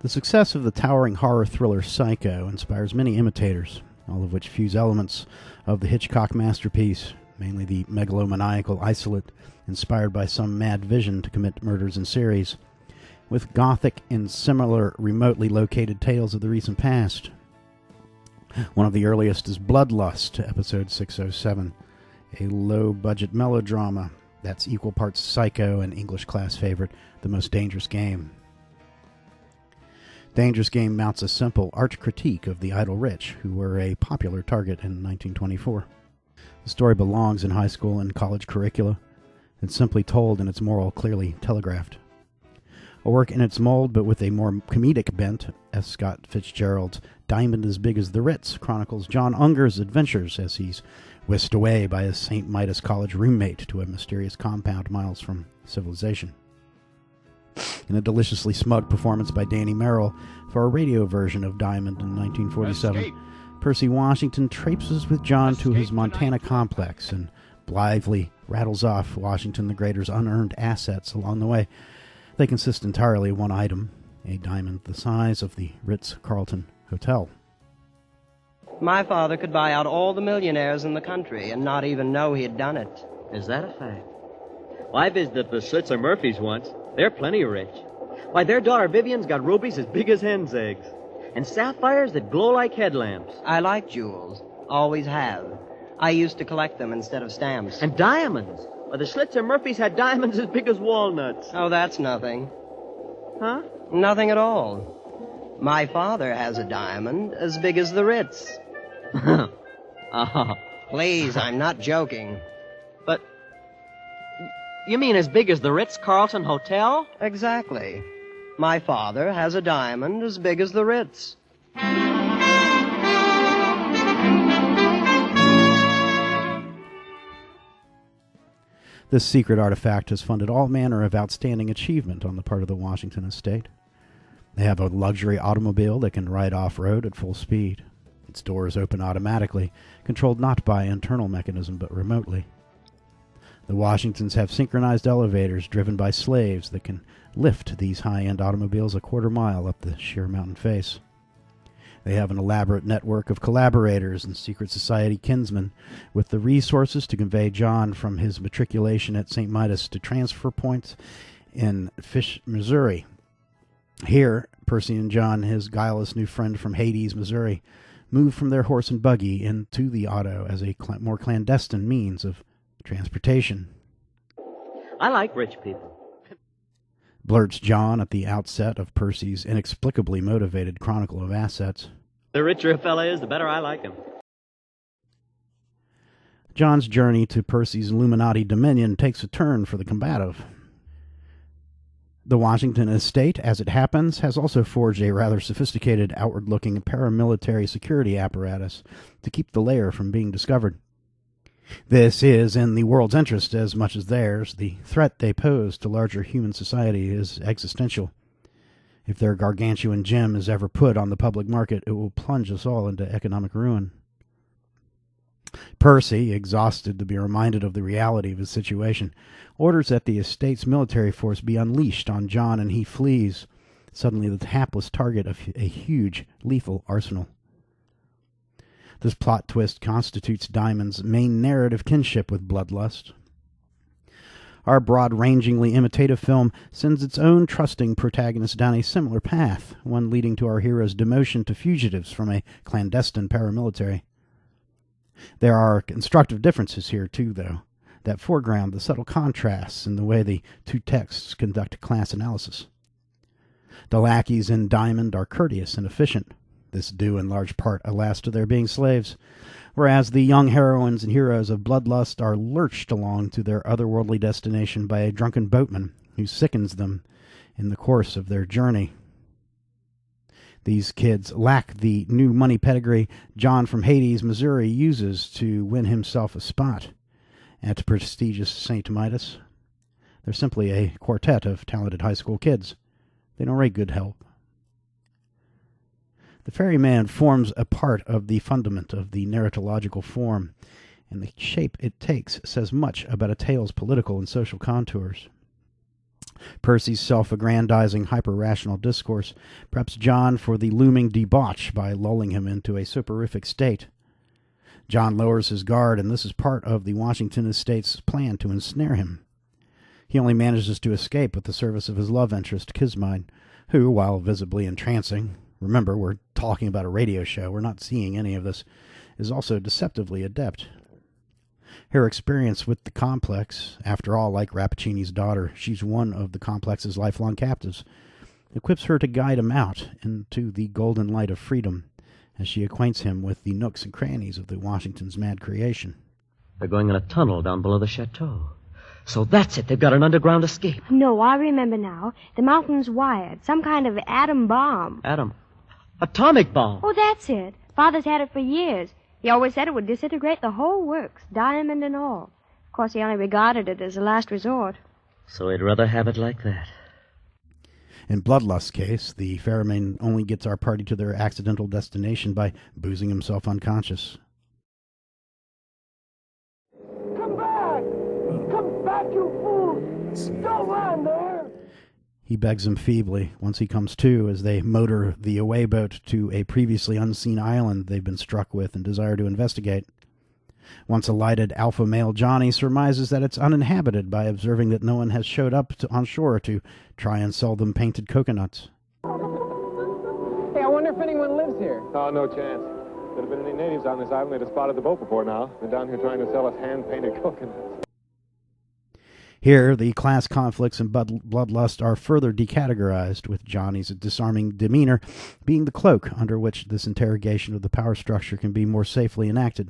The success of the towering horror thriller Psycho inspires many imitators, all of which fuse elements of the Hitchcock masterpiece, mainly the megalomaniacal isolate inspired by some mad vision to commit murders in series, with gothic and similar remotely located tales of the recent past. One of the earliest is Bloodlust, episode 607, a low-budget melodrama that's equal parts Psycho and English class favorite, The Most Dangerous Game. Dangerous Game mounts a simple arch critique of the idle rich, who were a popular target in 1924. The story belongs in high school and college curricula. It's simply told and its moral clearly telegraphed. A work in its mold, but with a more comedic bent, F. Scott Fitzgerald's Diamond as Big as the Ritz chronicles John Unger's adventures as he's whisked away by his St. Midas College roommate to a mysterious compound miles from civilization. In a deliciously smug performance by Danny Merrill for a radio version of Diamond in 1947, Percy Washington traipses with John to his Montana complex and blithely rattles off Washington the Greater's unearned assets along the way. They consist entirely of one item, a diamond the size of the Ritz-Carlton Hotel. My father could buy out all the millionaires in the country and not even know he had done it. Is that a fact? Well, I visited the Schlitzer Murphys once. They're plenty rich. Why, their daughter Vivian's got rubies as big as hen's eggs. And sapphires that glow like headlamps. I like jewels. Always have. I used to collect them instead of stamps. And diamonds. Well, the Schlitzer Murphys had diamonds as big as walnuts. Oh, that's nothing. Huh? Nothing at all. My father has a diamond as big as the Ritz. Please, I'm not joking. But you mean as big as the Ritz-Carlton Hotel? Exactly. My father has a diamond as big as the Ritz. This secret artifact has funded all manner of outstanding achievement on the part of the Washington estate. They have a luxury automobile that can ride off-road at full speed. Its doors open automatically, controlled not by internal mechanism but remotely. The Washingtons have synchronized elevators driven by slaves that can lift these high-end automobiles a quarter mile up the sheer mountain face. They have an elaborate network of collaborators and secret society kinsmen with the resources to convey John from his matriculation at St. Midas to transfer points in Fish, Missouri. Here, Percy and John, his guileless new friend from Hades, Missouri, move from their horse and buggy into the auto as a more clandestine means of transportation. I like rich people. Blurts John at the outset of Percy's inexplicably motivated chronicle of assets. The richer a fella is, the better I like him. John's journey to Percy's Illuminati dominion takes a turn for the combative. The Washington estate, as it happens, has also forged a rather sophisticated, outward-looking paramilitary security apparatus to keep the lair from being discovered. This is in the world's interest as much as theirs. The threat they pose to larger human society is existential. If their gargantuan gem is ever put on the public market, it will plunge us all into economic ruin. Percy, exhausted to be reminded of the reality of his situation, orders that the estate's military force be unleashed on John, and he flees, suddenly the hapless target of a huge, lethal arsenal. This plot twist constitutes Diamond's main narrative kinship with Bloodlust. Our broad-rangingly imitative film sends its own trusting protagonist down a similar path, one leading to our hero's demotion to fugitives from a clandestine paramilitary. There are instructive differences here, too, though, that foreground the subtle contrasts in the way the two texts conduct class analysis. The lackeys in Diamond are courteous and efficient, this due in large part, alas, to their being slaves, whereas the young heroines and heroes of Bloodlust are lurched along to their otherworldly destination by a drunken boatman who sickens them in the course of their journey. These kids lack the new money pedigree John from Hades, Missouri uses to win himself a spot at prestigious St. Midas. They're simply a quartet of talented high school kids. They don't rate good help. The ferryman forms a part of the fundament of the narratological form, and the shape it takes says much about a tale's political and social contours. Percy's self-aggrandizing, hyper-rational discourse preps John for the looming debauch by lulling him into a soporific state. John lowers his guard, and this is part of the Washington estate's plan to ensnare him. He only manages to escape with the service of his love interest, Kismine, who, while visibly entrancing, remember, we're talking about a radio show, we're not seeing any of this, is also deceptively adept. Her experience with the complex, after all, like Rappaccini's daughter, she's one of the complex's lifelong captives, equips her to guide him out into the golden light of freedom, as she acquaints him with the nooks and crannies of the Washington's mad creation. They're going in a tunnel down below the chateau. So that's it. They've got an underground escape. No, I remember now. The mountain's wired. Some kind of atom bomb. Atom. Atomic bomb. Oh, that's it. Father's had it for years. He always said it would disintegrate the whole works, diamond and all. Of course, he only regarded it as a last resort. So he'd rather have it like that. In Bloodlust's case, the ferryman only gets our party to their accidental destination by boozing himself unconscious. Come back! Come back, you fool! Don't run there! He begs him feebly once he comes to as they motor the away boat to a previously unseen island they've been struck with and desire to investigate. Once alighted, alpha male Johnny surmises that it's uninhabited by observing that no one has showed up on shore to try and sell them painted coconuts. Hey, I wonder if anyone lives here. Oh, no chance. If there have been any natives on this island, they'd have spotted the boat before now. They're down here trying to sell us hand-painted coconuts. Here, the class conflicts in Bloodlust are further decategorized, with Johnny's disarming demeanor being the cloak under which this interrogation of the power structure can be more safely enacted.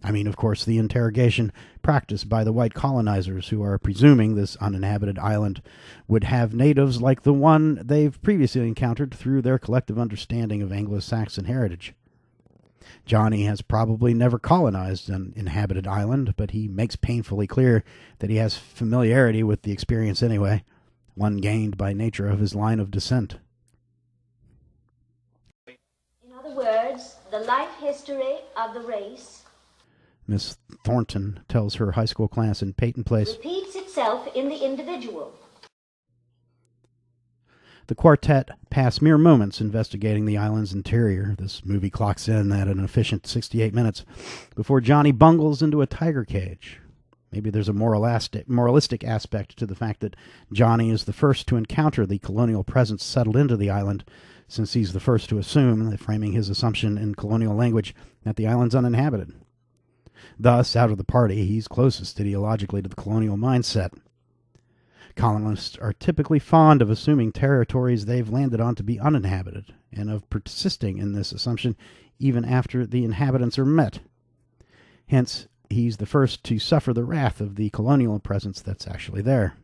I mean, of course, the interrogation practiced by the white colonizers who are presuming this uninhabited island would have natives like the one they've previously encountered through their collective understanding of Anglo-Saxon heritage. Johnny has probably never colonized an inhabited island, but he makes painfully clear that he has familiarity with the experience anyway, one gained by nature of his line of descent. In other words, the life history of the race Miss Thornton tells her high school class in Peyton Place repeats itself in the individual. The quartet pass mere moments investigating the island's interior. This movie clocks in at an efficient 68 minutes before Johnny bungles into a tiger cage. Maybe there's a moralistic aspect to the fact that Johnny is the first to encounter the colonial presence settled into the island, since he's the first to assume, framing his assumption in colonial language, that the island's uninhabited. Thus, out of the party, he's closest ideologically to the colonial mindset. Colonists are typically fond of assuming territories they've landed on to be uninhabited, and of persisting in this assumption even after the inhabitants are met. Hence, he's the first to suffer the wrath of the colonial presence that's actually there.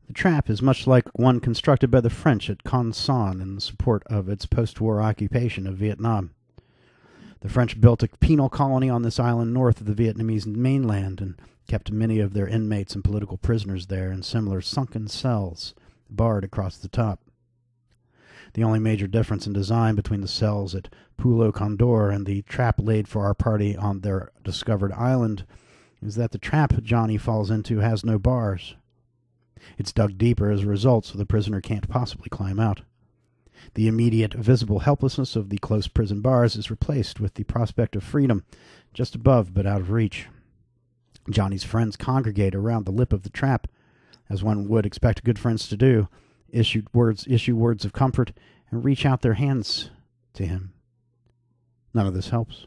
The trap is much like one constructed by the French at Con Son in support of its post-war occupation of Vietnam. The French built a penal colony on this island north of the Vietnamese mainland and kept many of their inmates and political prisoners there in similar sunken cells, barred across the top. The only major difference in design between the cells at Pulo Condor and the trap laid for our party on their discovered island is that the trap Johnny falls into has no bars. It's dug deeper as a result, so the prisoner can't possibly climb out. The immediate visible helplessness of the close prison bars is replaced with the prospect of freedom, just above but out of reach. Johnny's friends congregate around the lip of the trap, as one would expect good friends to do, issue words of comfort, and reach out their hands to him. None of this helps.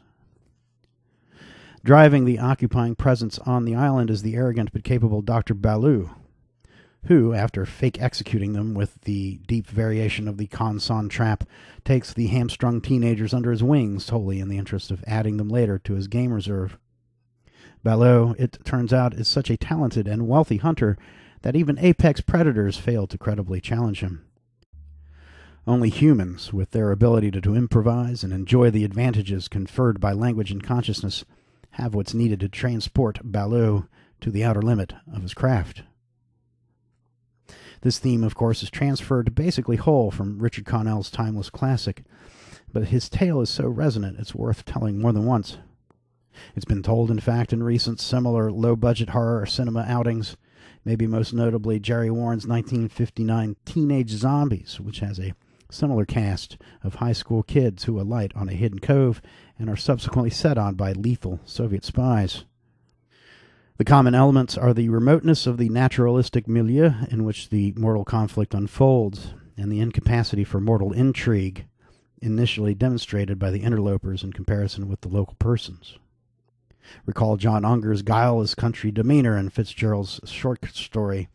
Driving the occupying presence on the island is the arrogant but capable Dr. Baloo, who, after fake executing them with the deep variation of the Con Son trap, takes the hamstrung teenagers under his wings, wholly in the interest of adding them later to his game reserve. Baloo, it turns out, is such a talented and wealthy hunter that even apex predators fail to credibly challenge him. Only humans, with their ability to improvise and enjoy the advantages conferred by language and consciousness, have what's needed to transport Baloo to the outer limit of his craft. This theme, of course, is transferred basically whole from Richard Connell's timeless classic, but his tale is so resonant it's worth telling more than once. It's been told, in fact, in recent similar low-budget horror cinema outings, maybe most notably Jerry Warren's 1959 Teenage Zombies, which has a similar cast of high school kids who alight on a hidden cove and are subsequently set on by lethal Soviet spies. The common elements are the remoteness of the naturalistic milieu in which the mortal conflict unfolds, and the incapacity for mortal intrigue, initially demonstrated by the interlopers in comparison with the local persons. Recall John Unger's guileless country demeanor in Fitzgerald's short story,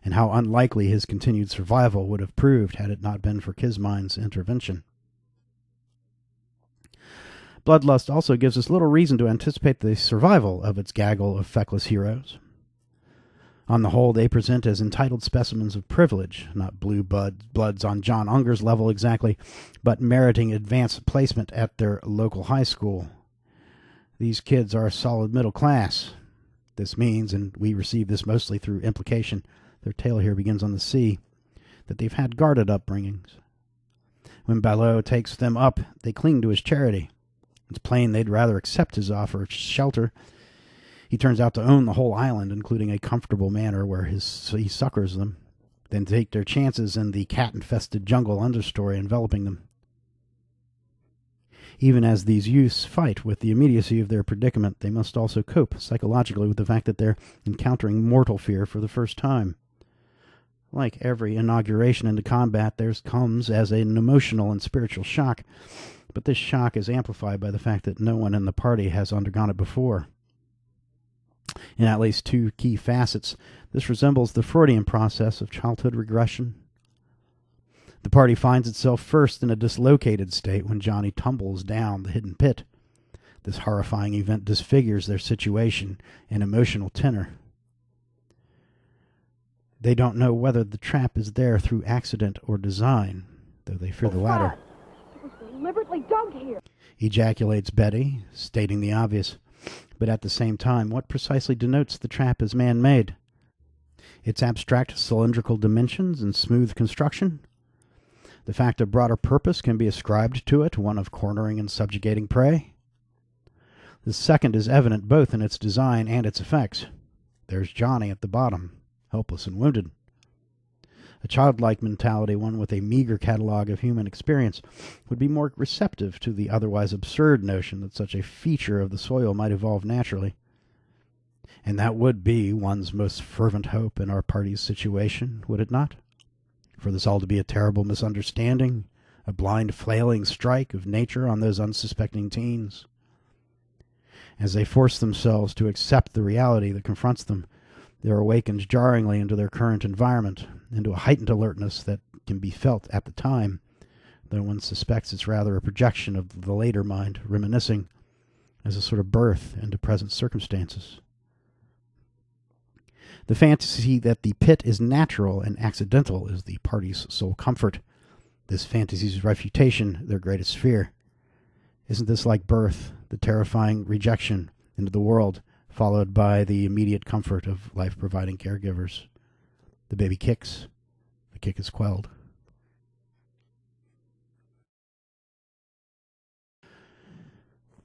and how unlikely his continued survival would have proved had it not been for Kismine's intervention. Bloodlust also gives us little reason to anticipate the survival of its gaggle of feckless heroes. On the whole, they present as entitled specimens of privilege, not blue bloods on John Unger's level exactly, but meriting advanced placement at their local high school. These kids are solid middle class. This means, and we receive this mostly through implication, their tale here begins on the sea, that they've had guarded upbringings. When Ballot takes them up, they cling to his charity. It's plain they'd rather accept his offer of shelter. He turns out to own the whole island, including a comfortable manor where he succors them, than take their chances in the cat-infested jungle understory enveloping them. Even as these youths fight with the immediacy of their predicament, they must also cope psychologically with the fact that they're encountering mortal fear for the first time. Like every inauguration into combat, theirs comes as an emotional and spiritual shock, but this shock is amplified by the fact that no one in the party has undergone it before. In at least two key facets, this resembles the Freudian process of childhood regression. The party finds itself first in a dislocated state when Johnny tumbles down the hidden pit. This horrifying event disfigures their situation and emotional tenor. They don't know whether the trap is there through accident or design, though they fear the latter. It was deliberately dug here. Ejaculates Betty, stating the obvious. But at the same time, what precisely denotes the trap as man-made? Its abstract cylindrical dimensions and smooth construction? The fact of broader purpose can be ascribed to it, one of cornering and subjugating prey? The second is evident both in its design and its effects. There's Johnny at the bottom, helpless and wounded. A childlike mentality, one with a meager catalog of human experience, would be more receptive to the otherwise absurd notion that such a feature of the soil might evolve naturally. And that would be one's most fervent hope in our party's situation, would it not? For this all to be a terrible misunderstanding, a blind flailing strike of nature on those unsuspecting teens. As they force themselves to accept the reality that confronts them, they're awakened jarringly into their current environment, into a heightened alertness that can be felt at the time, though one suspects it's rather a projection of the later mind, reminiscing as a sort of birth into present circumstances. The fantasy that the pit is natural and accidental is the party's sole comfort. This fantasy's refutation, their greatest fear. Isn't this like birth, the terrifying rejection into the world, followed by the immediate comfort of life-providing caregivers? The baby kicks. The kick is quelled.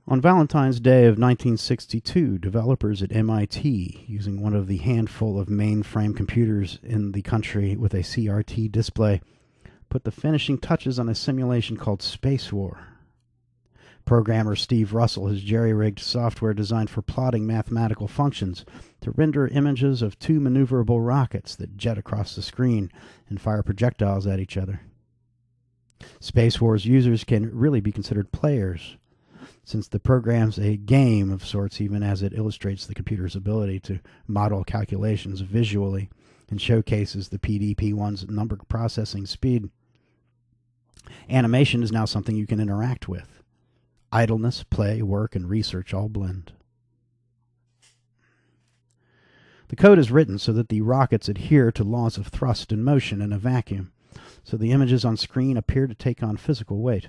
On Valentine's Day of 1962, developers at MIT, using one of the handful of mainframe computers in the country with a CRT display, put the finishing touches on a simulation called Spacewar. Programmer Steve Russell has jerry-rigged software designed for plotting mathematical functions to render images of two maneuverable rockets that jet across the screen and fire projectiles at each other. Spacewar's users can really be considered players, since the program's a game of sorts, even as it illustrates the computer's ability to model calculations visually and showcases the PDP-1's number processing speed. Animation is now something you can interact with. Idleness, play, work, and research all blend. The code is written so that the rockets adhere to laws of thrust and motion in a vacuum, so the images on screen appear to take on physical weight.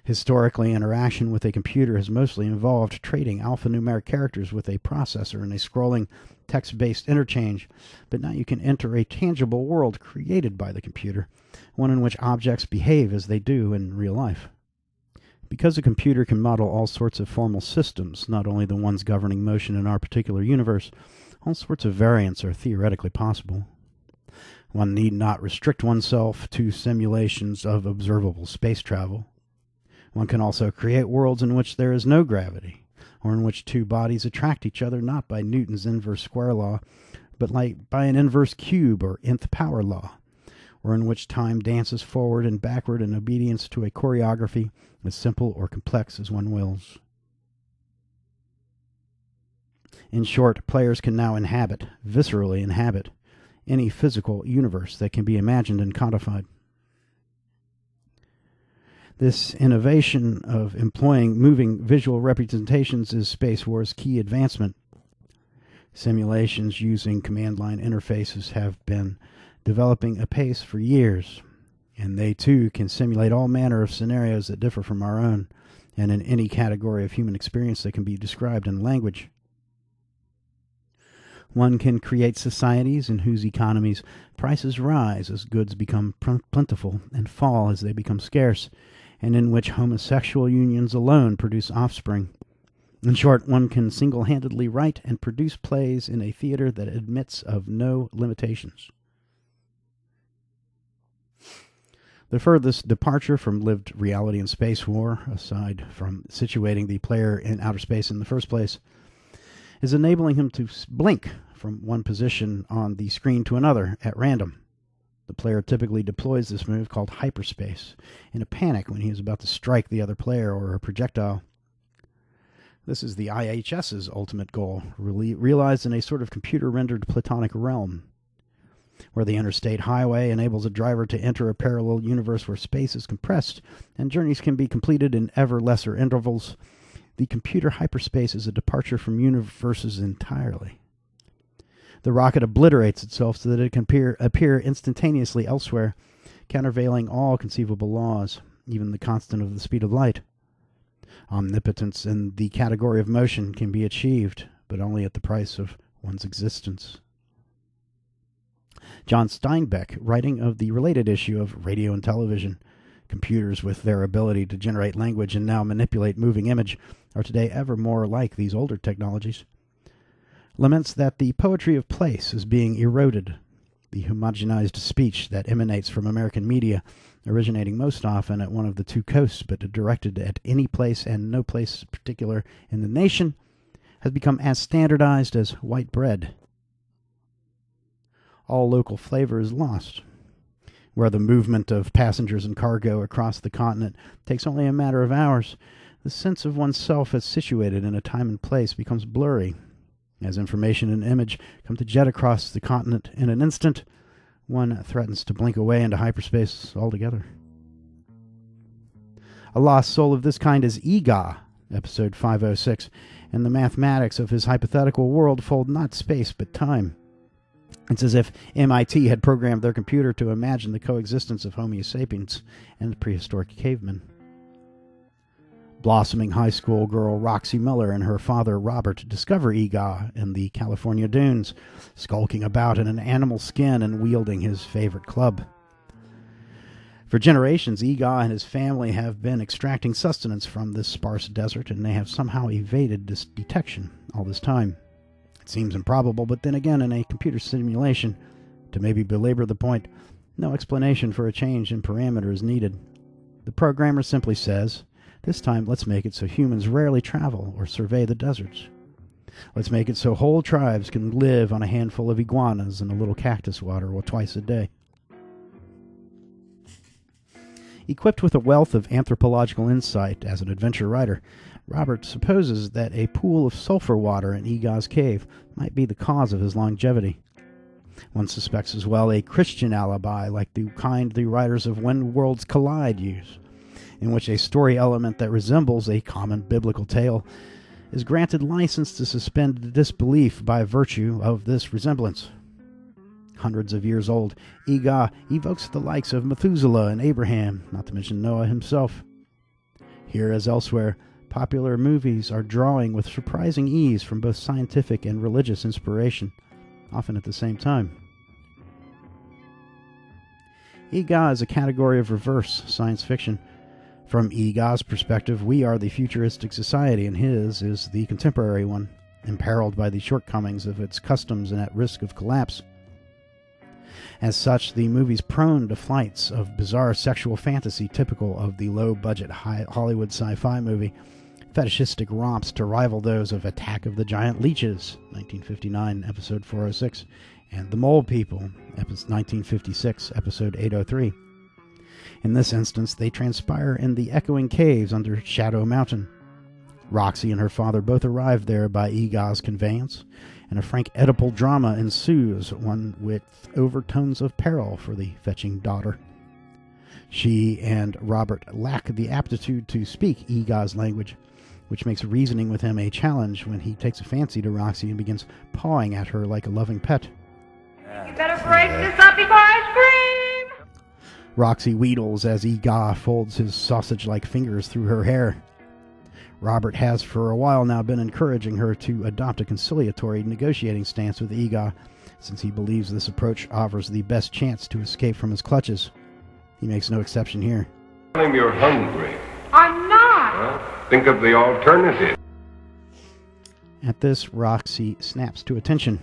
Historically, interaction with a computer has mostly involved trading alphanumeric characters with a processor in a scrolling text-based interchange, but now you can enter a tangible world created by the computer, one in which objects behave as they do in real life. Because a computer can model all sorts of formal systems, not only the ones governing motion in our particular universe, All sorts of variants are theoretically possible. One need not restrict oneself to simulations of observable space travel. One can also create worlds in which there is no gravity, or in which two bodies attract each other not by Newton's inverse square law, but by an inverse cube or nth power law, or in which time dances forward and backward in obedience to a choreography as simple or complex as one wills. In short, players can now viscerally inhabit, any physical universe that can be imagined and codified. This innovation of employing moving visual representations is Spacewar's key advancement. Simulations using command line interfaces have been developing apace for years, and they too can simulate all manner of scenarios that differ from our own, and in any category of human experience that can be described in language. One can create societies in whose economies prices rise as goods become plentiful and fall as they become scarce, and in which homosexual unions alone produce offspring. In short, one can single-handedly write and produce plays in a theater that admits of no limitations. The furthest departure from lived reality in Spacewar, aside from situating the player in outer space in the first place, is enabling him to blink from one position on the screen to another at random. The player typically deploys this move, called hyperspace, in a panic when he is about to strike the other player or a projectile. This is the IHS's ultimate goal, realized in a sort of computer-rendered platonic realm, where the interstate highway enables a driver to enter a parallel universe where space is compressed and journeys can be completed in ever lesser intervals. The computer hyperspace is a departure from universes entirely. The rocket obliterates itself so that it can appear instantaneously elsewhere, countervailing all conceivable laws, even the constant of the speed of light. Omnipotence in the category of motion can be achieved, but only at the price of one's existence. John Steinbeck, writing of the related issue of Radio and Television, computers with their ability to generate language and now manipulate moving image are today ever more like these older technologies, laments that the poetry of place is being eroded. The homogenized speech that emanates from American media, originating most often at one of the two coasts but directed at any place and no place particular in the nation, has become as standardized as white bread. All local flavor is lost. Where the movement of passengers and cargo across the continent takes only a matter of hours, the sense of oneself as situated in a time and place becomes blurry. As information and image come to jet across the continent in an instant, one threatens to blink away into hyperspace altogether. A lost soul of this kind is Eegah, episode 506, and the mathematics of his hypothetical world fold not space but time. It's as if MIT had programmed their computer to imagine the coexistence of Homo sapiens and prehistoric cavemen. Blossoming high school girl Roxy Miller and her father Robert discover Eegah in the California dunes, skulking about in an animal skin and wielding his favorite club. For generations, Eegah and his family have been extracting sustenance from this sparse desert, and they have somehow evaded detection all this time. It seems improbable, but then again, in a computer simulation, to maybe belabor the point, no explanation for a change in parameter is needed. The programmer simply says, this time let's make it so humans rarely travel or survey the deserts. Let's make it so whole tribes can live on a handful of iguanas and a little cactus water twice a day. Equipped with a wealth of anthropological insight as an adventure writer, Robert supposes that a pool of sulfur water in Eegah's cave might be the cause of his longevity. One suspects as well a Christian alibi like the kind the writers of When Worlds Collide use, in which a story element that resembles a common biblical tale is granted license to suspend disbelief by virtue of this resemblance. Hundreds of years old, Eegah evokes the likes of Methuselah and Abraham, not to mention Noah himself. Here as elsewhere, popular movies are drawing with surprising ease from both scientific and religious inspiration, often at the same time. Eegah is a category of reverse science fiction. From Eegah's perspective, we are the futuristic society, and his is the contemporary one. imperiled by the shortcomings of its customs and at risk of collapse. As such, the movie's prone to flights of bizarre sexual fantasy typical of the low-budget Hollywood sci-fi movie, fetishistic romps to rival those of Attack of the Giant Leeches, 1959, episode 406, and The Mole People, 1956, episode 803. In this instance, they transpire in the echoing caves under Shadow Mountain. Roxy and her father both arrive there by Eegah's conveyance, and a frank Oedipal drama ensues, one with overtones of peril for the fetching daughter. She and Robert lack the aptitude to speak Eegah's language, which makes reasoning with him a challenge when he takes a fancy to Roxy and begins pawing at her like a loving pet. You better break this up before I scream! Roxy wheedles as Eegah folds his sausage-like fingers through her hair. Robert has for a while now been encouraging her to adopt a conciliatory negotiating stance with Eegah, since he believes this approach offers the best chance to escape from his clutches. He makes no exception here. Tell him you're hungry. I'm not! Well, think of the alternative. At this, Roxy snaps to attention.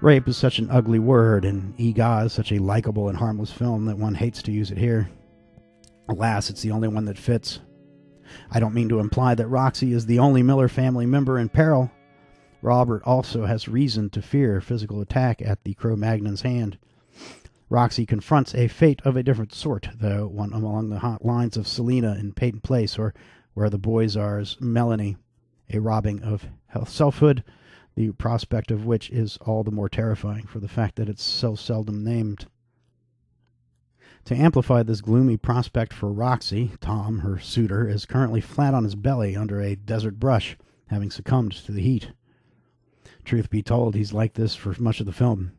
Rape is such an ugly word, and Eegah is such a likable and harmless film that one hates to use it here. Alas, it's the only one that fits. I don't mean to imply that Roxy is the only Miller family member in peril. Robert also has reason to fear physical attack at the Cro-Magnon's hand. Roxy confronts a fate of a different sort, though, one along the hot lines of Selena in Peyton Place, or Where the Boys Are's Melanie, a robbing of selfhood, the prospect of which is all the more terrifying for the fact that it's so seldom named. To amplify this gloomy prospect for Roxy, Tom, her suitor, is currently flat on his belly under a desert brush, having succumbed to the heat. Truth be told, he's like this for much of the film.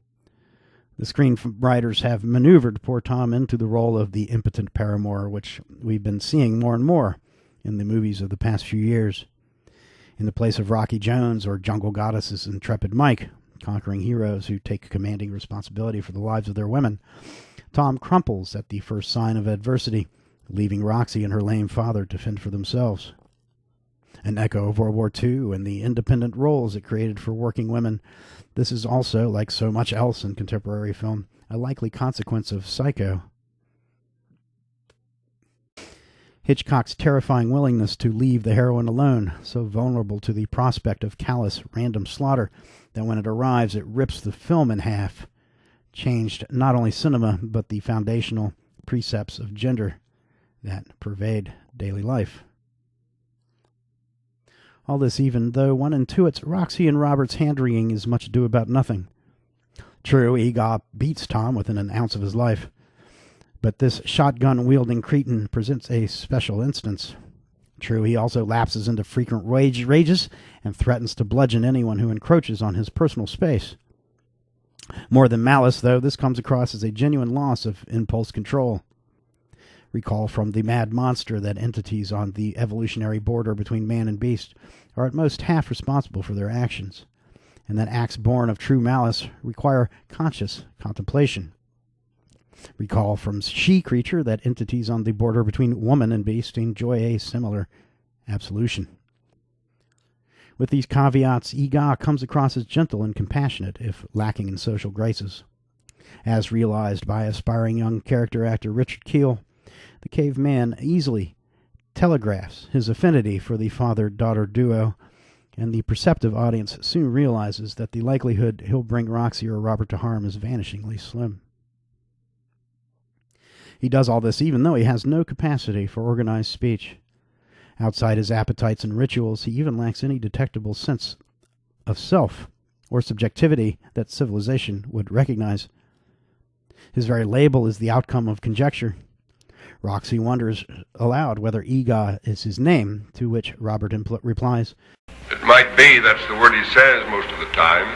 The screenwriters have maneuvered poor Tom into the role of the impotent paramour, which we've been seeing more and more in the movies of the past few years. In the place of Rocky Jones or Jungle Goddess's intrepid Mike, conquering heroes who take commanding responsibility for the lives of their women, Tom crumples at the first sign of adversity, leaving Roxy and her lame father to fend for themselves. An echo of World War II and the independent roles it created for working women, this is also, like so much else in contemporary film, a likely consequence of Psycho. Hitchcock's terrifying willingness to leave the heroine alone, so vulnerable to the prospect of callous, random slaughter, that when it arrives it rips the film in half, changed not only cinema, but the foundational precepts of gender that pervade daily life. All this even though one intuits Roxy and Robert's hand-wringing is much ado about nothing. True, Eegah beats Tom within an ounce of his life, but this shotgun-wielding cretin presents a special instance. True, he also lapses into frequent rages and threatens to bludgeon anyone who encroaches on his personal space. More than malice, though, this comes across as a genuine loss of impulse control. Recall from The Mad Monster that entities on the evolutionary border between man and beast are at most half responsible for their actions, and that acts born of true malice require conscious contemplation. Recall from She-Creature that entities on the border between woman and beast enjoy a similar absolution. With these caveats, Eegah comes across as gentle and compassionate, if lacking in social graces. As realized by aspiring young character actor Richard Kiel, the caveman easily telegraphs his affinity for the father-daughter duo, and the perceptive audience soon realizes that the likelihood he'll bring Roxy or Robert to harm is vanishingly slim. He does all this even though he has no capacity for organized speech. Outside his appetites and rituals, he even lacks any detectable sense of self or subjectivity that civilization would recognize. His very label is the outcome of conjecture. Roxy wonders aloud whether Eegah is his name, to which Robert replies, It might be that's the word he says most of the time.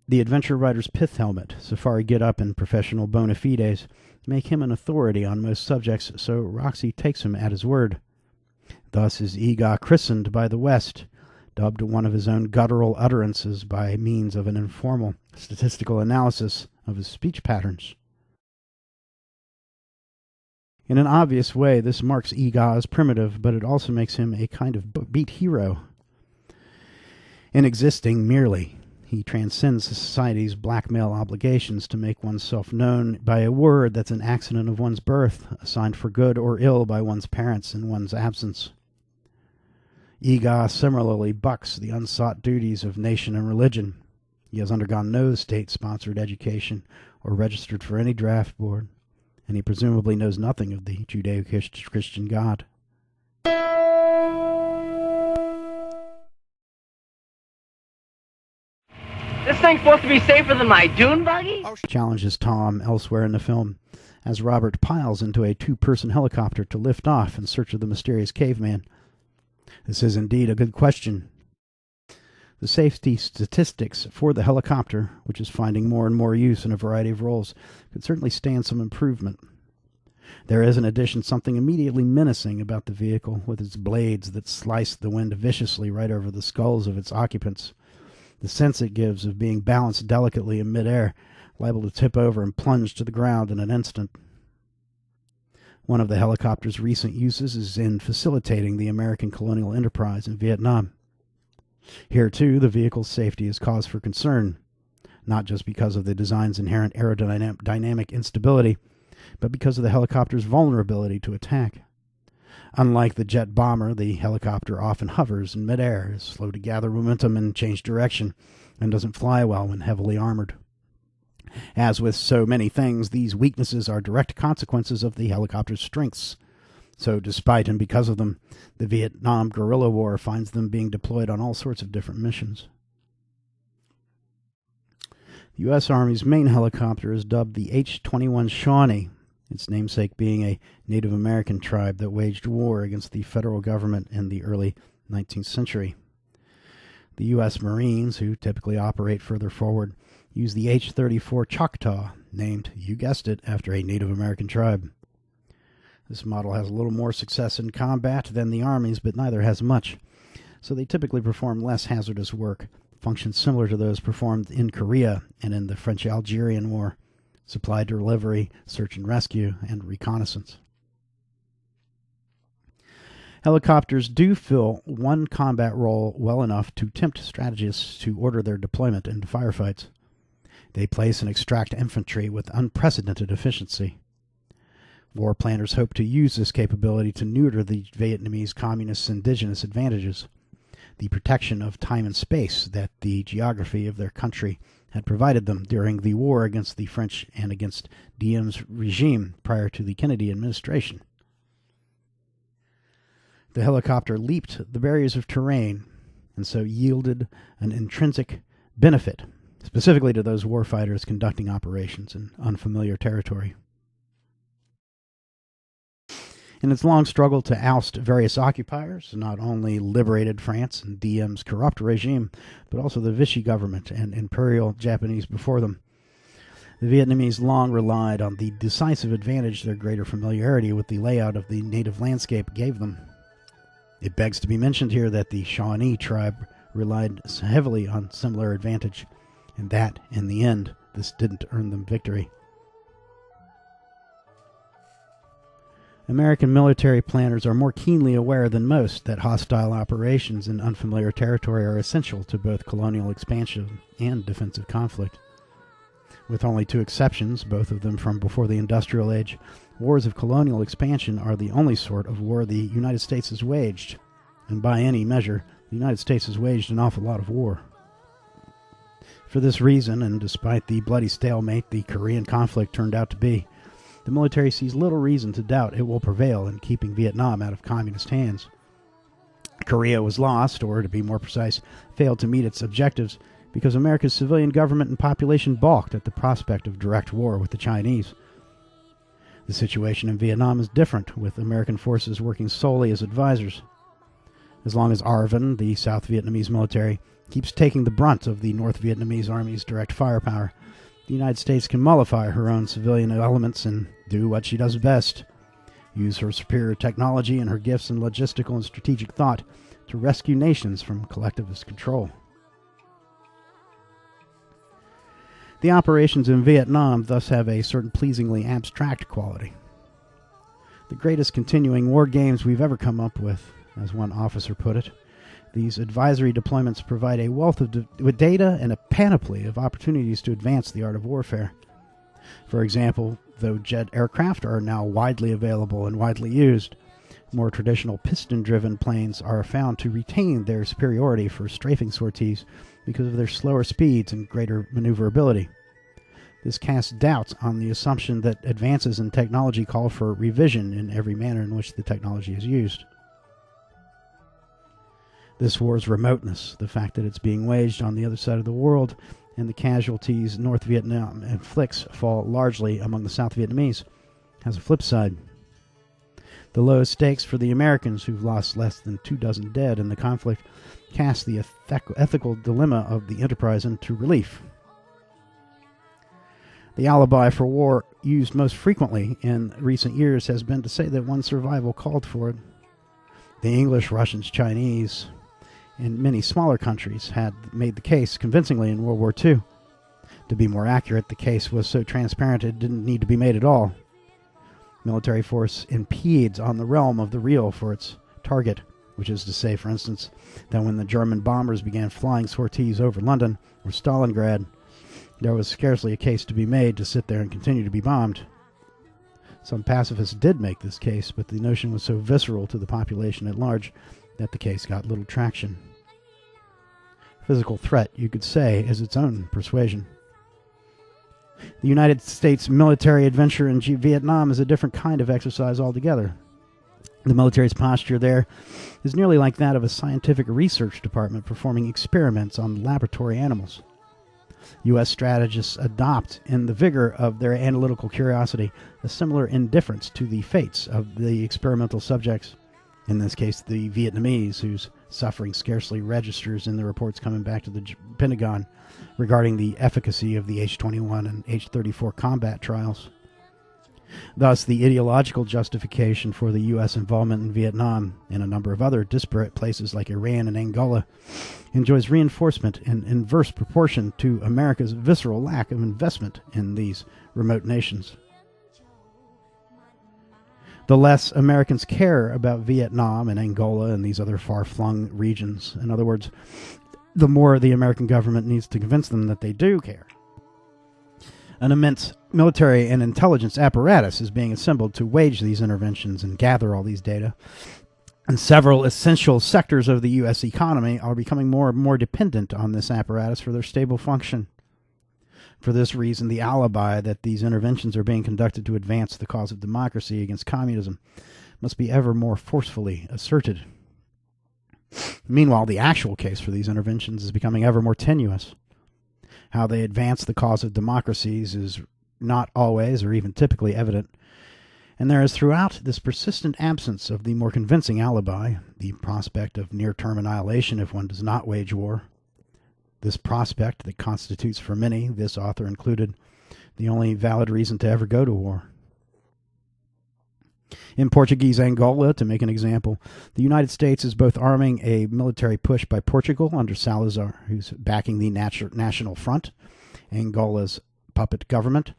The adventure writer's pith helmet, safari get-up, and professional bona fides make him an authority on most subjects, so Roxy takes him at his word. Thus is Eegah christened by the West, dubbed one of his own guttural utterances by means of an informal statistical analysis of his speech patterns. In an obvious way, this marks Eegah as primitive, but it also makes him a kind of beat hero. In existing merely, he transcends society's blackmail obligations to make oneself known by a word that's an accident of one's birth, assigned for good or ill by one's parents in one's absence. Eegah similarly bucks the unsought duties of nation and religion. He has undergone no state-sponsored education or registered for any draft board, and he presumably knows nothing of the Judeo-Christian God. This thing's supposed to be safer than my dune buggy? Challenges Tom elsewhere in the film, as Robert piles into a two-person helicopter to lift off in search of the mysterious caveman. This is indeed a good question. The safety statistics for the helicopter, which is finding more and more use in a variety of roles, could certainly stand some improvement. There is, in addition, something immediately menacing about the vehicle, with its blades that slice the wind viciously right over the skulls of its occupants. The sense it gives of being balanced delicately in midair, liable to tip over and plunge to the ground in an instant. One of the helicopter's recent uses is in facilitating the American colonial enterprise in Vietnam. Here, too, the vehicle's safety is cause for concern, not just because of the design's inherent aerodynamic instability, but because of the helicopter's vulnerability to attack. Unlike the jet bomber, the helicopter often hovers in midair, is slow to gather momentum and change direction, and doesn't fly well when heavily armored. As with so many things, these weaknesses are direct consequences of the helicopter's strengths. So despite and because of them, the Vietnam guerrilla war finds them being deployed on all sorts of different missions. The U.S. Army's main helicopter is dubbed the H-21 Shawnee, its namesake being a Native American tribe that waged war against the federal government in the early 19th century. The U.S. Marines, who typically operate further forward, use the H-34 Choctaw, named, you guessed it, after a Native American tribe. This model has a little more success in combat than the Army's, but neither has much, so they typically perform less hazardous work, functions similar to those performed in Korea and in the French-Algerian War: supply delivery, search and rescue, and reconnaissance. Helicopters do fill one combat role well enough to tempt strategists to order their deployment into firefights. They place and extract infantry with unprecedented efficiency. War planners hope to use this capability to neuter the Vietnamese communists' indigenous advantages, the protection of time and space that the geography of their country had provided them during the war against the French and against Diem's regime prior to the Kennedy administration. The helicopter leaped the barriers of terrain and so yielded an intrinsic benefit, specifically to those warfighters conducting operations in unfamiliar territory. In its long struggle to oust various occupiers, not only liberated France and Diem's corrupt regime, but also the Vichy government and Imperial Japanese before them, the Vietnamese long relied on the decisive advantage their greater familiarity with the layout of the native landscape gave them. It begs to be mentioned here that the Shawnee tribe relied heavily on similar advantage, and that, in the end, this didn't earn them victory. American military planners are more keenly aware than most that hostile operations in unfamiliar territory are essential to both colonial expansion and defensive conflict. With only two exceptions, both of them from before the Industrial Age, wars of colonial expansion are the only sort of war the United States has waged, and by any measure, the United States has waged an awful lot of war. For this reason, and despite the bloody stalemate the Korean conflict turned out to be, the military sees little reason to doubt it will prevail in keeping Vietnam out of communist hands. Korea was lost, or to be more precise, failed to meet its objectives, because America's civilian government and population balked at the prospect of direct war with the Chinese. The situation in Vietnam is different, with American forces working solely as advisors. As long as ARVN, the South Vietnamese military, keeps taking the brunt of the North Vietnamese Army's direct firepower, the United States can mollify her own civilian elements and do what she does best: use her superior technology and her gifts in logistical and strategic thought to rescue nations from collectivist control. The operations in Vietnam thus have a certain pleasingly abstract quality. The greatest continuing war games we've ever come up with, as one officer put it. These advisory deployments provide a wealth of data and a panoply of opportunities to advance the art of warfare. For example, though jet aircraft are now widely available and widely used, more traditional piston-driven planes are found to retain their superiority for strafing sorties because of their slower speeds and greater maneuverability. This casts doubts on the assumption that advances in technology call for revision in every manner in which the technology is used. This war's remoteness, the fact that it's being waged on the other side of the world, and the casualties North Vietnam inflicts fall largely among the South Vietnamese, has a flip side. The lowest stakes for the Americans, who've lost less than 24 dead in the conflict, cast the ethical dilemma of the enterprise into relief. The alibi for war used most frequently in recent years has been to say that one's survival called for it. The English, Russians, Chinese, and many smaller countries had made the case convincingly in World War II. To be more accurate, the case was so transparent it didn't need to be made at all. Military force impedes on the realm of the real for its target, which is to say, for instance, that when the German bombers began flying sorties over London or Stalingrad, there was scarcely a case to be made to sit there and continue to be bombed. Some pacifists did make this case, but the notion was so visceral to the population at large that the case got little traction. Physical threat, you could say, is its own persuasion. The United States military adventure in Vietnam is a different kind of exercise altogether. The military's posture there is nearly like that of a scientific research department performing experiments on laboratory animals. U.S. strategists adopt, in the vigor of their analytical curiosity, a similar indifference to the fates of the experimental subjects, in this case the Vietnamese, whose suffering scarcely registers in the reports coming back to the Pentagon regarding the efficacy of the H-21 and H-34 combat trials. Thus, the ideological justification for the U.S. involvement in Vietnam and a number of other disparate places like Iran and Angola enjoys reinforcement in inverse proportion to America's visceral lack of investment in these remote nations. The less Americans care about Vietnam and Angola and these other far-flung regions, in other words, the more the American government needs to convince them that they do care. An immense military and intelligence apparatus is being assembled to wage these interventions and gather all these data. And several essential sectors of the U.S. economy are becoming more and more dependent on this apparatus for their stable function. For this reason, the alibi that these interventions are being conducted to advance the cause of democracy against communism must be ever more forcefully asserted. Meanwhile, the actual case for these interventions is becoming ever more tenuous. How they advance the cause of democracies is not always or even typically evident, and there is throughout this persistent absence of the more convincing alibi, the prospect of near-term annihilation if one does not wage war. This prospect that constitutes for many, this author included, the only valid reason to ever go to war. In Portuguese Angola, to make an example, the United States is both arming a military push by Portugal under Salazar, who's backing the National Front, Angola's puppet government,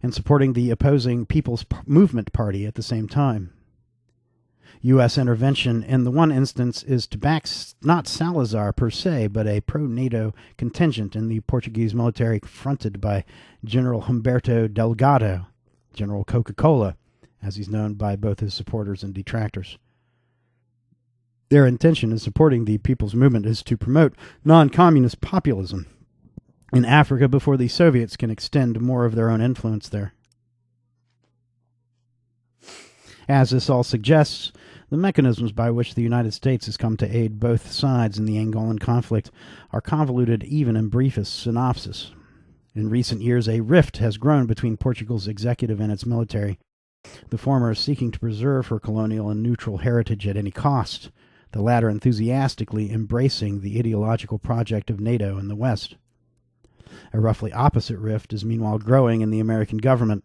and supporting the opposing People's Movement Party at the same time. U.S. intervention in the one instance is to back not Salazar per se, but a pro-NATO contingent in the Portuguese military fronted by General Humberto Delgado, General Coca-Cola, as he's known by both his supporters and detractors. Their intention in supporting the People's Movement is to promote non-communist populism in Africa before the Soviets can extend more of their own influence there. As this all suggests, the mechanisms by which the United States has come to aid both sides in the Angolan conflict are convoluted even in briefest synopsis. In recent years, a rift has grown between Portugal's executive and its military, the former seeking to preserve her colonial and neutral heritage at any cost, the latter enthusiastically embracing the ideological project of NATO in the West. A roughly opposite rift is meanwhile growing in the American government.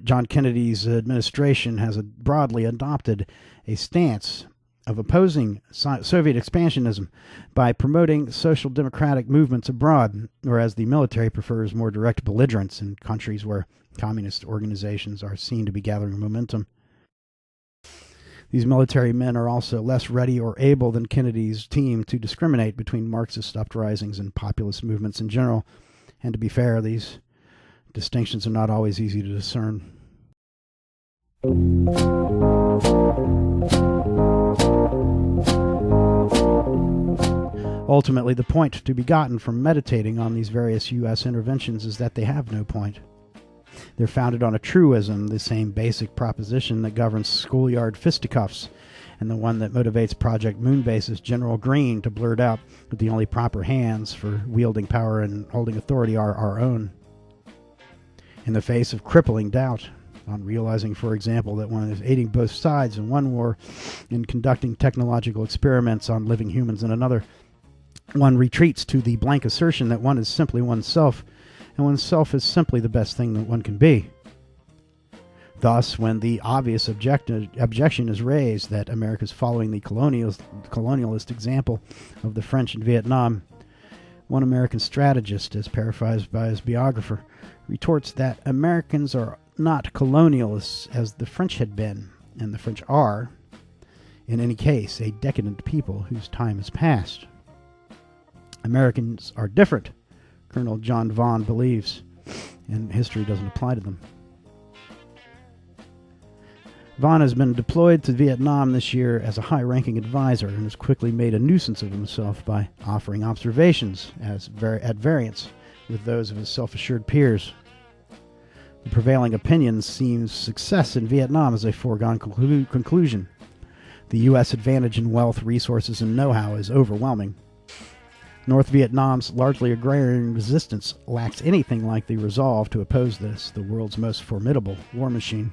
John Kennedy's administration has broadly adopted a stance of opposing Soviet expansionism by promoting social democratic movements abroad, whereas the military prefers more direct belligerence in countries where communist organizations are seen to be gathering momentum. These military men are also less ready or able than Kennedy's team to discriminate between Marxist uprisings and populist movements in general, and to be fair, these distinctions are not always easy to discern. Ultimately, the point to be gotten from meditating on these various U.S. interventions is that they have no point. They're founded on a truism, the same basic proposition that governs schoolyard fisticuffs, and the one that motivates Project Moonbase's General Green to blurt out that the only proper hands for wielding power and holding authority are our own. In the face of crippling doubt, on realizing, for example, that one is aiding both sides in one war and conducting technological experiments on living humans in another, one retreats to the blank assertion that one is simply oneself, and oneself is simply the best thing that one can be. Thus, when the obvious objection is raised that America is following the colonialist example of the French in Vietnam, one American strategist, as paraphrased by his biographer, retorts that Americans are not colonialists as the French had been, and the French are, in any case, a decadent people whose time has passed. Americans are different, Colonel John Vaughan believes, and history doesn't apply to them. Vaughan has been deployed to Vietnam this year as a high-ranking advisor and has quickly made a nuisance of himself by offering observations at variance with those of his self-assured peers. The prevailing opinion seems success in Vietnam is a foregone conclusion. The U.S. advantage in wealth, resources, and know-how is overwhelming. North Vietnam's largely agrarian resistance lacks anything like the resolve to oppose this, the world's most formidable war machine.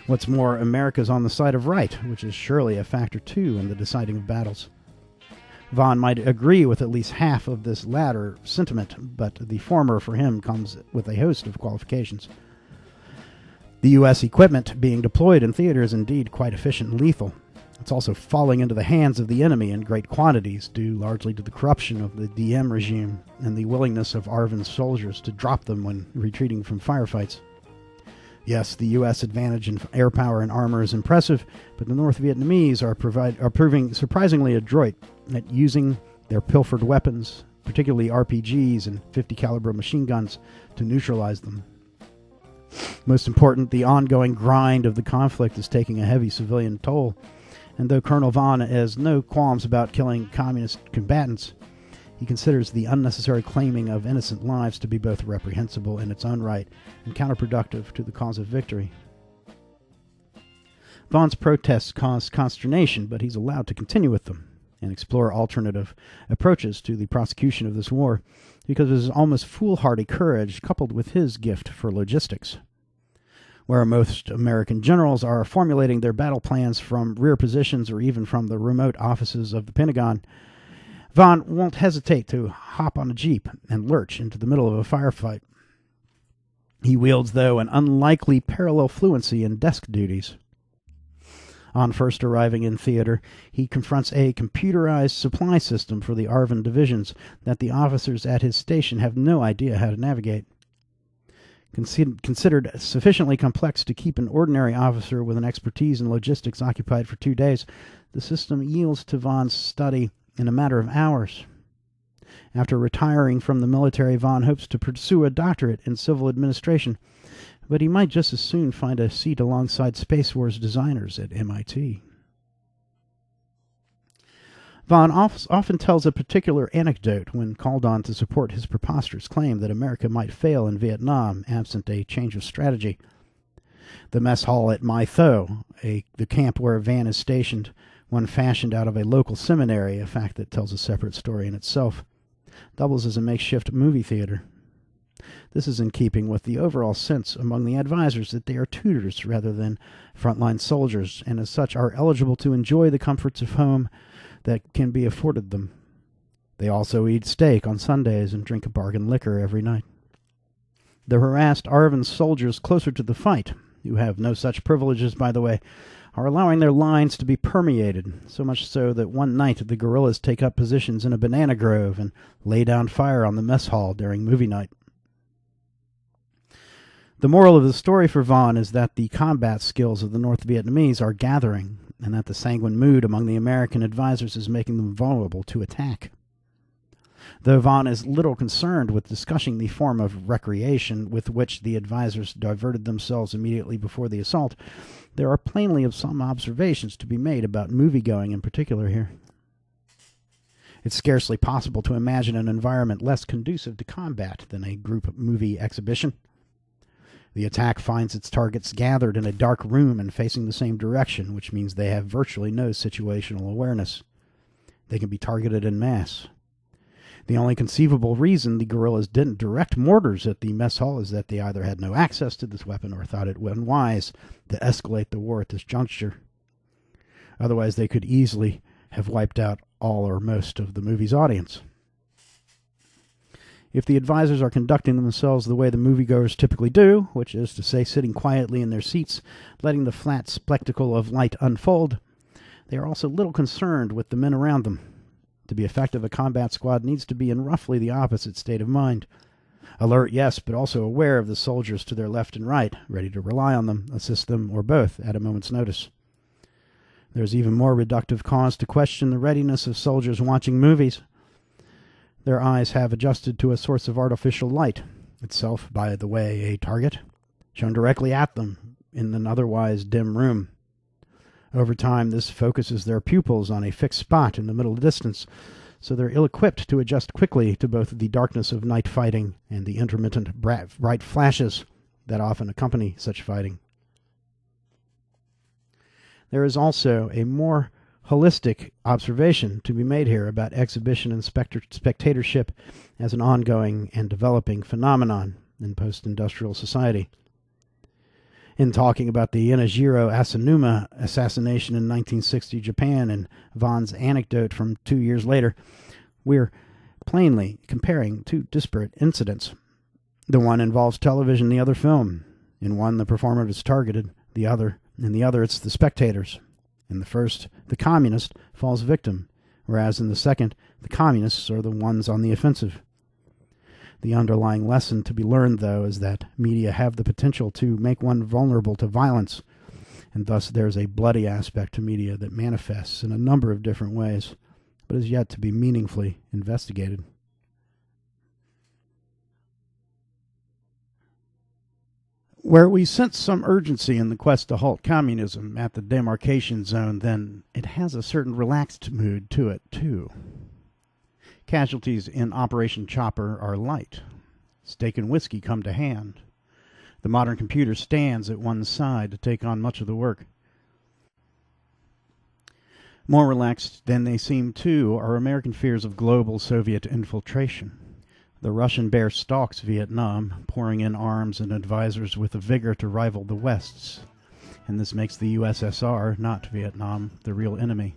What's more, America's on the side of right, which is surely a factor too in the deciding of battles. Vaughan might agree with at least half of this latter sentiment, but the former for him comes with a host of qualifications. The U.S. equipment being deployed in theater is indeed quite efficient and lethal. It's also falling into the hands of the enemy in great quantities, due largely to the corruption of the Diem regime and the willingness of ARVN's soldiers to drop them when retreating from firefights. Yes, the U.S. advantage in air power and armor is impressive, but the North Vietnamese are proving surprisingly adroit at using their pilfered weapons, particularly RPGs and 50 caliber machine guns, to neutralize them. Most important, the ongoing grind of the conflict is taking a heavy civilian toll, and though Colonel Vaughan has no qualms about killing communist combatants, he considers the unnecessary claiming of innocent lives to be both reprehensible in its own right and counterproductive to the cause of victory. Vaughan's protests cause consternation, but he's allowed to continue with them and explore alternative approaches to the prosecution of this war because of his almost foolhardy courage coupled with his gift for logistics. Where most American generals are formulating their battle plans from rear positions or even from the remote offices of the Pentagon, Vaughan won't hesitate to hop on a jeep and lurch into the middle of a firefight. He wields, though, an unlikely parallel fluency in desk duties. On first arriving in theater, he confronts a computerized supply system for the ARVN divisions that the officers at his station have no idea how to navigate. Considered sufficiently complex to keep an ordinary officer with an expertise in logistics occupied for 2 days, the system yields to Vaughan's study in a matter of hours. After retiring from the military, Vaughan hopes to pursue a doctorate in civil administration, but he might just as soon find a seat alongside Spacewar's designers at MIT. Vaughan often tells a particular anecdote when called on to support his preposterous claim that America might fail in Vietnam absent a change of strategy. The mess hall at My Tho, the camp where Van is stationed, one fashioned out of a local seminary, a fact that tells a separate story in itself, doubles as a makeshift movie theater. This is in keeping with the overall sense among the advisors that they are tutors rather than frontline soldiers, and as such are eligible to enjoy the comforts of home that can be afforded them. They also eat steak on Sundays and drink a bargain liquor every night. The harassed ARVN soldiers closer to the fight, who have no such privileges, by the way, are allowing their lines to be permeated, so much so that one night the guerrillas take up positions in a banana grove and lay down fire on the mess hall during movie night. The moral of the story for Vaughn is that the combat skills of the North Vietnamese are gathering, and that the sanguine mood among the American advisors is making them vulnerable to attack. Though Vaughn is little concerned with discussing the form of recreation with which the advisors diverted themselves immediately before the assault, there are plainly some observations to be made about movie-going in particular here. It's scarcely possible to imagine an environment less conducive to combat than a group movie exhibition. The attack finds its targets gathered in a dark room and facing the same direction, which means they have virtually no situational awareness. They can be targeted en masse. The only conceivable reason the guerrillas didn't direct mortars at the mess hall is that they either had no access to this weapon or thought it unwise to escalate the war at this juncture. Otherwise, they could easily have wiped out all or most of the movie's audience. If the advisors are conducting themselves the way the moviegoers typically do, which is to say sitting quietly in their seats, letting the flat spectacle of light unfold, they are also little concerned with the men around them. To be effective, a combat squad needs to be in roughly the opposite state of mind. Alert, yes, but also aware of the soldiers to their left and right, ready to rely on them, assist them, or both at a moment's notice. There's even more reductive cause to question the readiness of soldiers watching movies. Their eyes have adjusted to a source of artificial light, itself, by the way, a target, shown directly at them in an otherwise dim room. Over time, this focuses their pupils on a fixed spot in the middle distance, so they're ill-equipped to adjust quickly to both the darkness of night fighting and the intermittent bright flashes that often accompany such fighting. There is also a more holistic observation to be made here about exhibition and spectatorship as an ongoing and developing phenomenon in post-industrial society. In talking about the Inajiro Asanuma assassination in 1960 Japan and Vaughn's anecdote from 2 years later, we're plainly comparing two disparate incidents. The one involves television, the other film. In one, the performer is targeted, in the other it's the spectators. In the first, the communist falls victim, whereas in the second, the communists are the ones on the offensive. The underlying lesson to be learned, though, is that media have the potential to make one vulnerable to violence, and thus there's a bloody aspect to media that manifests in a number of different ways, but is yet to be meaningfully investigated. Where we sense some urgency in the quest to halt communism at the demarcation zone, then it has a certain relaxed mood to it, too. Casualties in Operation Chopper are light. Steak and whiskey come to hand. The modern computer stands at one side to take on much of the work. More relaxed than they seem, too, are American fears of global Soviet infiltration. The Russian bear stalks Vietnam, pouring in arms and advisors with a vigor to rival the West's. And this makes the USSR, not Vietnam, the real enemy.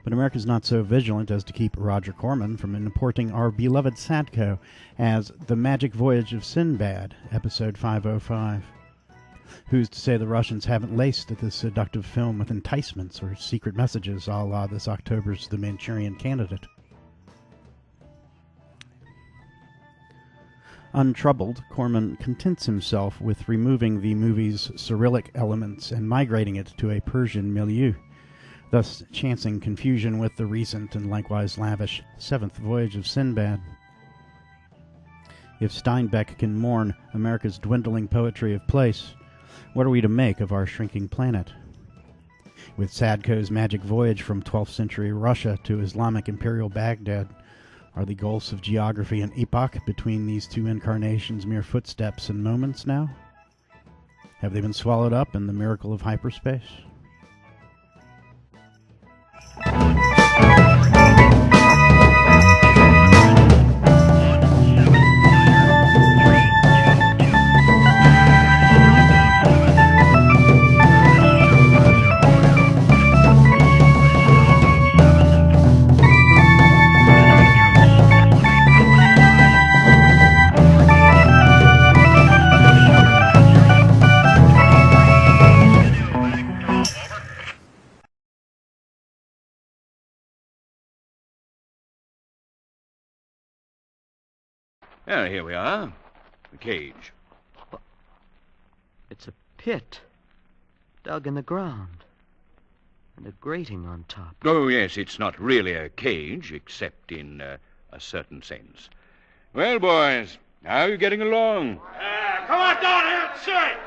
But America's not so vigilant as to keep Roger Corman from importing our beloved Sadko as The Magic Voyage of Sinbad, episode 505. Who's to say the Russians haven't laced this seductive film with enticements or secret messages a la this October's The Manchurian Candidate? Untroubled, Corman contents himself with removing the movie's Cyrillic elements and migrating it to a Persian milieu, thus chancing confusion with the recent and likewise lavish Seventh Voyage of Sinbad. If Steinbeck can mourn America's dwindling poetry of place, what are we to make of our shrinking planet? With Sadko's magic voyage from 12th century Russia to Islamic imperial Baghdad, are the gulfs of geography and epoch between these two incarnations mere footsteps and moments now? Have they been swallowed up in the miracle of hyperspace? Well, here we are. The cage. It's a pit dug in the ground and a grating on top. Oh, yes, it's not really a cage, except in a certain sense. Well, boys, how are you getting along? Come on down here and see.